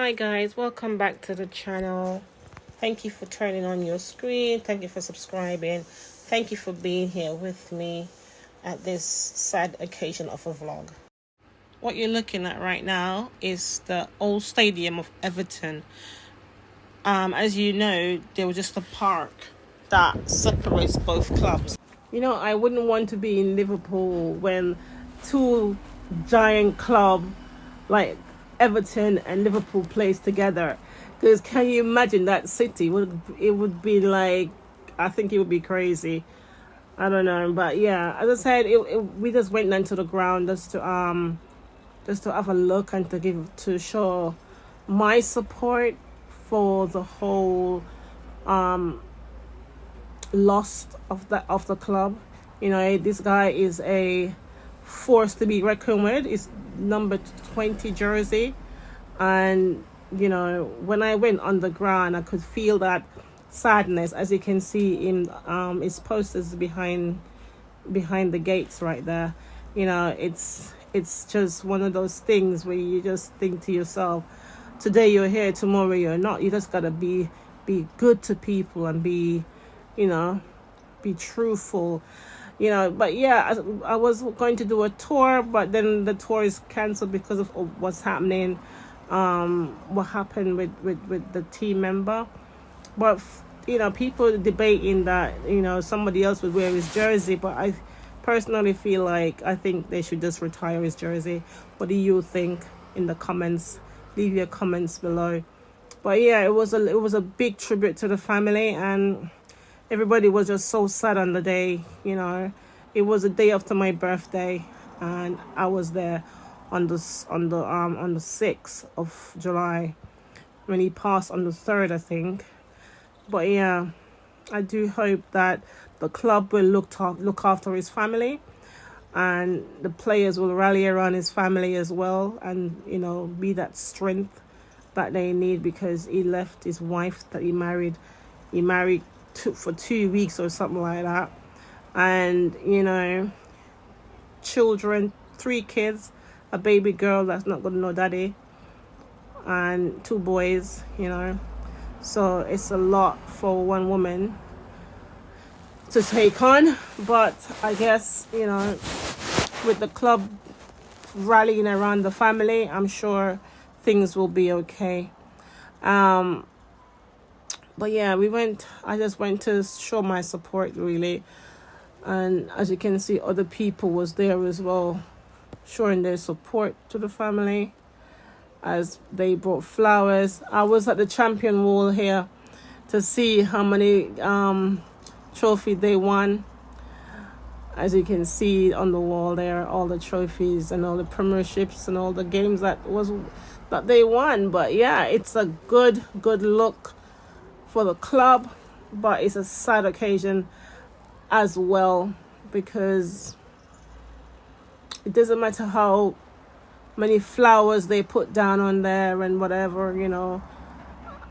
Hi guys, welcome back to the channel. Thank you for turning on your screen. Thank you for subscribing. Thank you for being here with me at this sad occasion of a vlog. What you're looking at right now is the old stadium of Everton. As you know, there was just a park that separates both clubs. You know, I wouldn't want to be in Liverpool when two giant clubs like Everton and Liverpool plays together, because can you imagine that city? It would be like, I think it would be crazy. I don't know, but yeah, as I said, we just went down to the ground just to have a look and to show my support for the whole loss of the club. You know, this guy is a force to be reckoned with. It's number 20 jersey, and you know, when I went on the ground, I could feel that sadness, as you can see in his posters behind the gates right there. You know, it's just one of those things where you just think to yourself, today you're here, tomorrow you're not. You just gotta be good to people and be truthful. You know, but yeah, I was going to do a tour, but then the tour is cancelled because of what's happening, what happened with the team member. But you know, people debating that, you know, somebody else would wear his jersey, but I personally feel like I think they should just retire his jersey. What do you think? In the comments, leave your comments below. But yeah, it was a big tribute to the family, and everybody was just so sad on the day. You know, it was the day after my birthday, and I was there on the 6th of July when he passed on the 3rd, I think. But yeah, I do hope that the club will look after his family, and the players will rally around his family as well, and you know, be that strength that they need, because he left his wife that he married for 2 weeks or something like that, and you know, children, 3 kids, a baby girl that's not gonna know daddy, and 2 boys. You know, so it's a lot for one woman to take on. But I guess, you know, with the club rallying around the family, I'm sure things will be okay. But yeah, I just went to show my support, really. And as you can see, other people was there as well, showing their support to the family as they brought flowers. I was at the Champion Wall here to see how many trophies they won. As you can see on the wall there, all the trophies and all the premierships and all the games that they won. But yeah, it's a good look for the club, but it's a sad occasion as well, because it doesn't matter how many flowers they put down on there and whatever. You know,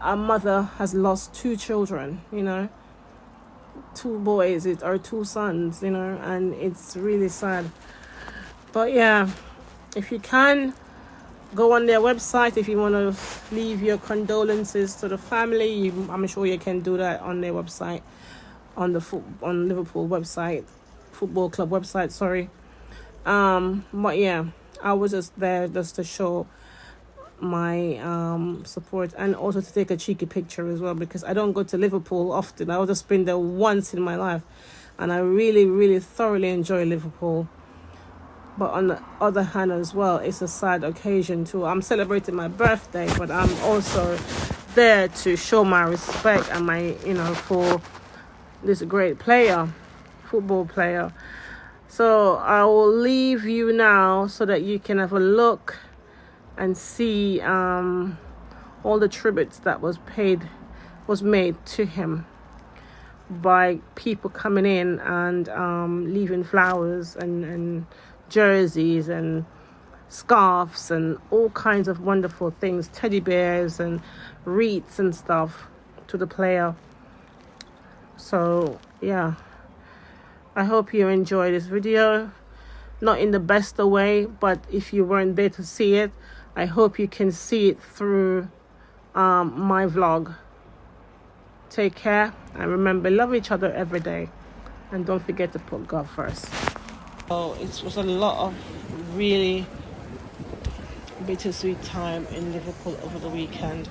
a mother has lost 2 children, you know, 2 boys or 2 sons, you know, and it's really sad. But yeah, if you can, go on their website if you want to leave your condolences to the family. I'm sure you can do that on their website, on Liverpool website, football club website, sorry. But yeah, I was just there just to show my support, and also to take a cheeky picture as well, because I don't go to Liverpool often. I just been there once in my life, and I really thoroughly enjoy Liverpool. But on the other hand as well, it's a sad occasion too. I'm celebrating my birthday, but I'm also there to show my respect and my, you know, for this great football player. So I will leave you now so that you can have a look and see all the tributes that was made to him by people coming in and leaving flowers and jerseys and scarves and all kinds of wonderful things, teddy bears and wreaths and stuff to the player. So yeah, I hope you enjoy this video. Not in the best of way, but if you weren't there to see it, I hope you can see it through my vlog. Take care, and remember, love each other every day, and don't forget to put God first. So it was a lot of really bittersweet time in Liverpool over the weekend,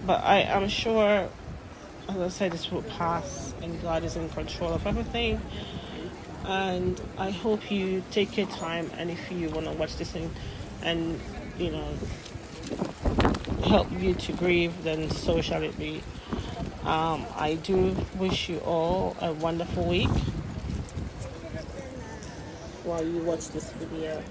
but I am sure, as I said, this will pass, and God is in control of everything. And I hope you take your time, and if you want to watch this and help you to grieve, then so shall it be. I do wish you all a wonderful week while you watch this video.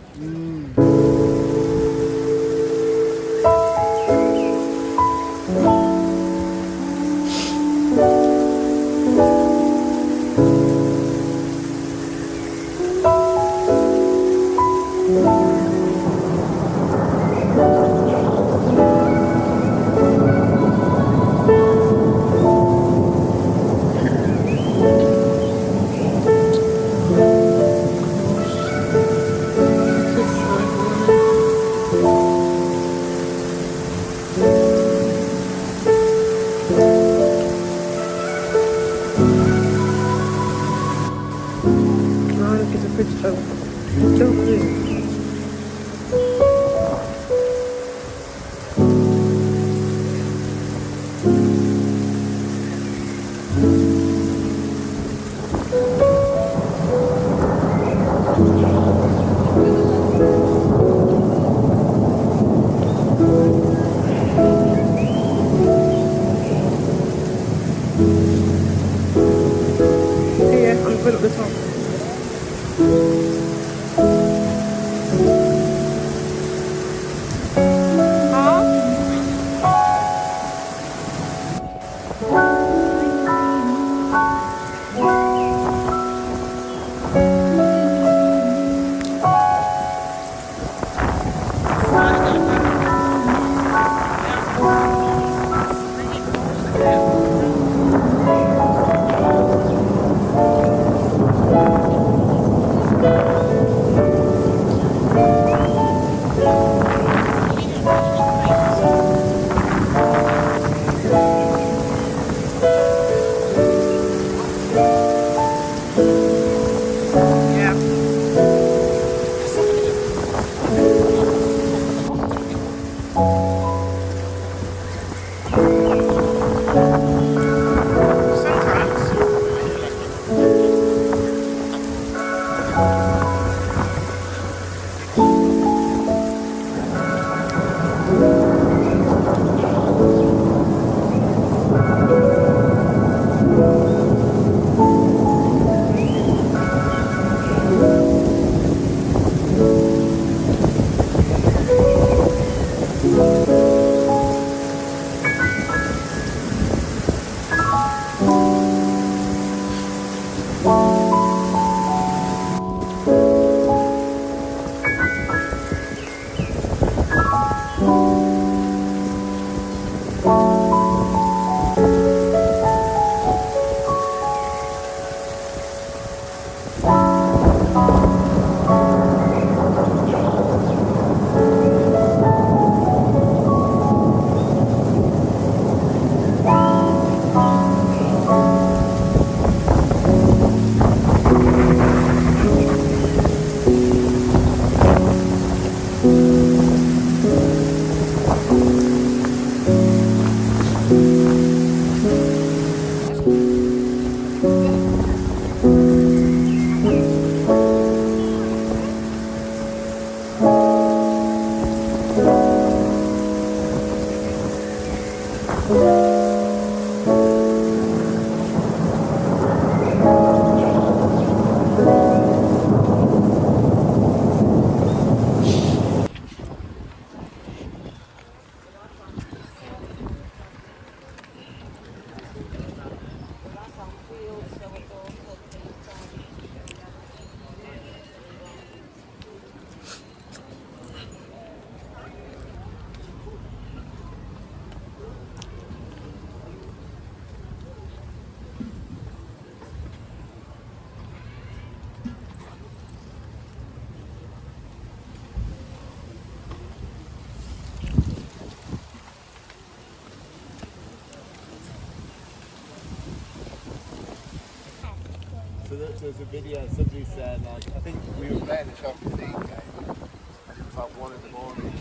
There's a video, somebody said, like, I think we were playing the Champions League game, and it was like 1 in the morning.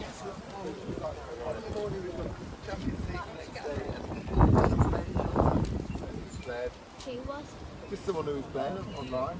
Yes, 1 in the morning, we've got Champions League the next day. Who was? Just someone who was playing online.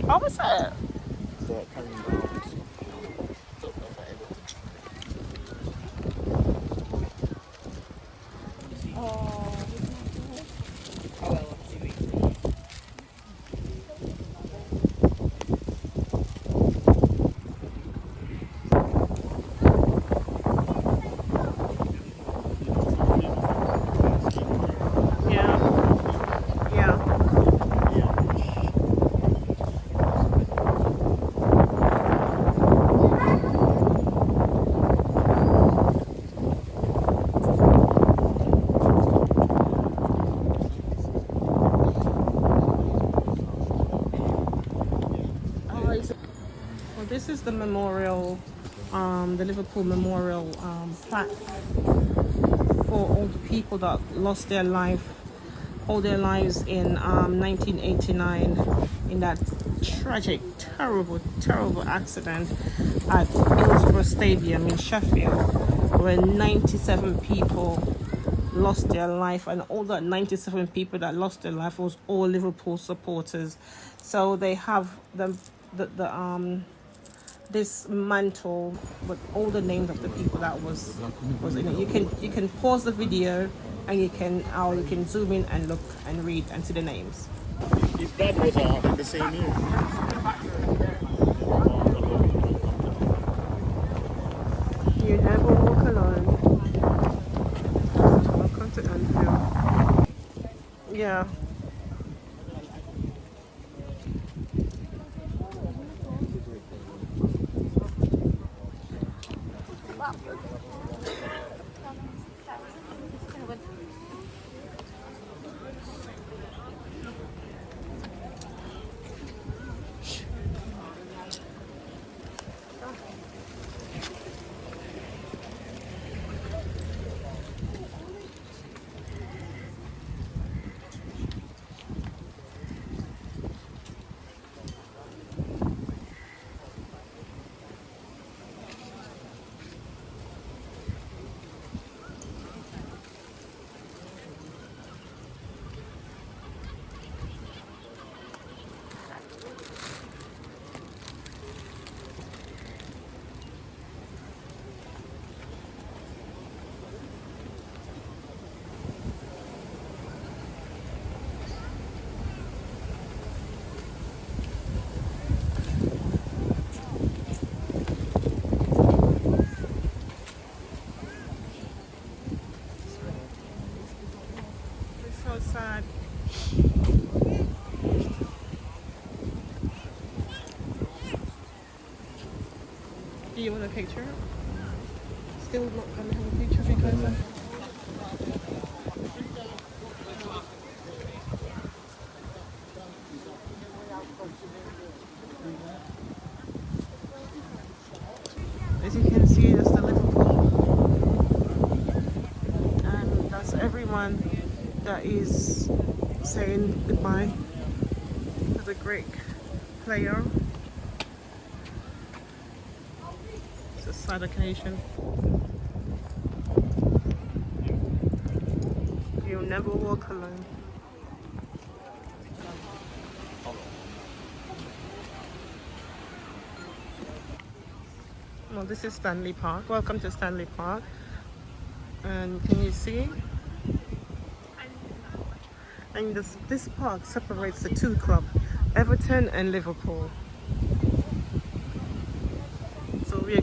What was that? This is the memorial, the Liverpool Memorial plaque for all the people that lost their lives in 1989 in that tragic, terrible accident at Hillsborough Stadium in Sheffield, where 97 people lost their life, and all that 97 people that lost their life was all Liverpool supporters. So they have this mantle with all the names of the people that was in it. You can pause the video and you can zoom in and look and read and see the names. His dad was in the same year. You never walk alone. Welcome to Anfield. Yeah. Sad. Do you want a picture? Still not gonna have a picture because as you can see, that's the Liverpool, and that's everyone that is saying goodbye to the great player. It's a sad occasion. You'll never walk alone. Well, this is Stanley Park. Welcome to Stanley Park. And can you see? And this park separates the two clubs, Everton and Liverpool.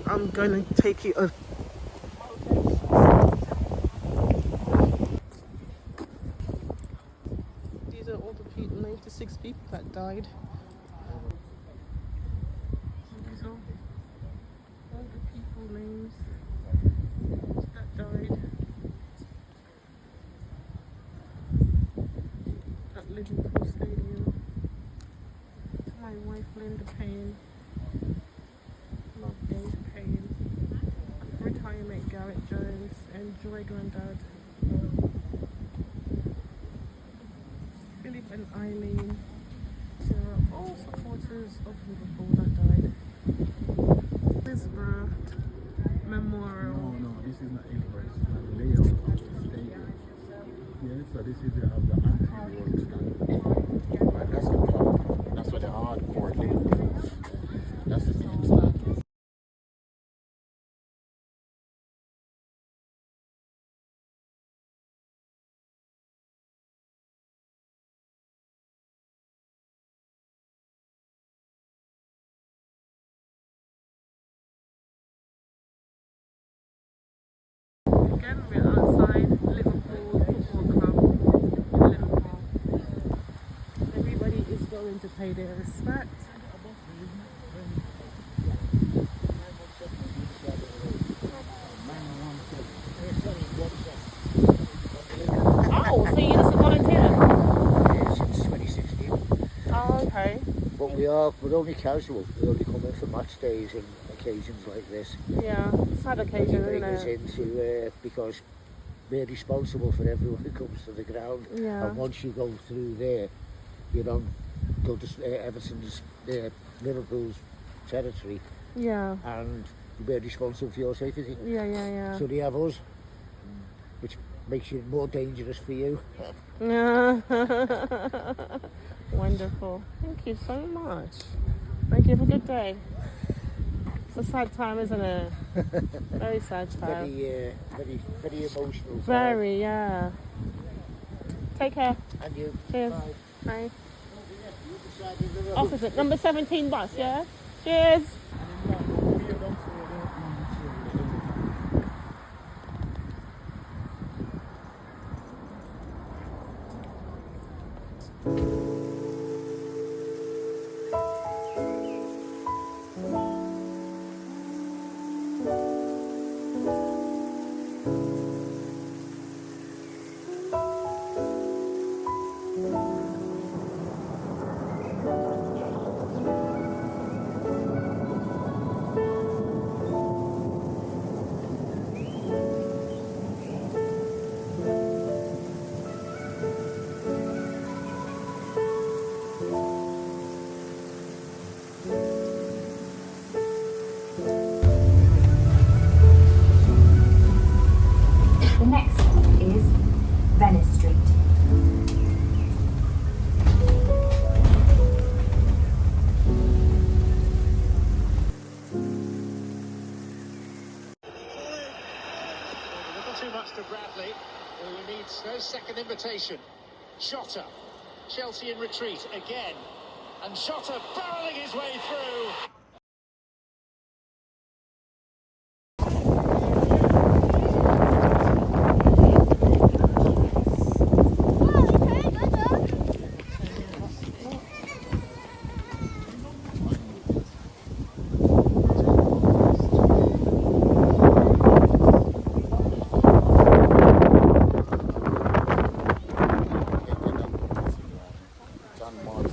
I'm gonna take you. These are all the people, 96 people that died. These are all the people names that died at Liverpool Stadium. To my wife Linda Payne, love Dave Payne, retirement Garrett Jones, and Joy Grandad, Philip and Eileen. They are all supporters of Liverpool that died. Hillsborough Memorial. No, this is not Hillsborough. This is not the layout of the stadium. Yeah, so this is the Anfield Stadium. Right, that's the park. That's where the hardcore Liverpool is. That's the same stand. Again, we're outside Liverpool Football Club in Liverpool. Everybody is going to pay their respect. Oh, so you're just a volunteer? Yeah, since 2016. Oh, okay. But we're only casual. We only come in for match days and occasions like this. Yeah, sad occasion, Bring isn't us it? into because we're responsible for everyone who comes to the ground. Yeah. And once you go through there, you don't go to Everton's, Liverpool's territory, Yeah, and we're responsible for your safety. yeah. So they have us, which makes it more dangerous for you. Yeah. Wonderful. Thank you so much. Thank you. Have a good day. It's a sad time, isn't it? Very sad time. Very emotional. time. Very, yeah. Take care. And you. Cheers. Bye. Bye. Opposite, number 17 bus, yeah? Cheers. The next stop is Venice Street. A little too much to Bradley, who needs no second invitation. Jota, Chelsea in retreat again, and Jota barreling his way through.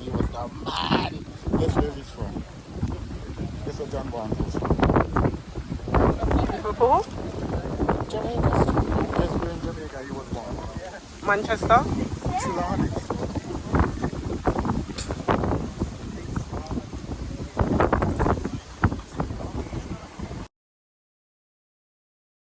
He was that mad. Guess where he's from? Guess where John Barnes is from? Liverpool? Jamaica. Guess where in Jamaica he was born? Manchester? Trelawney.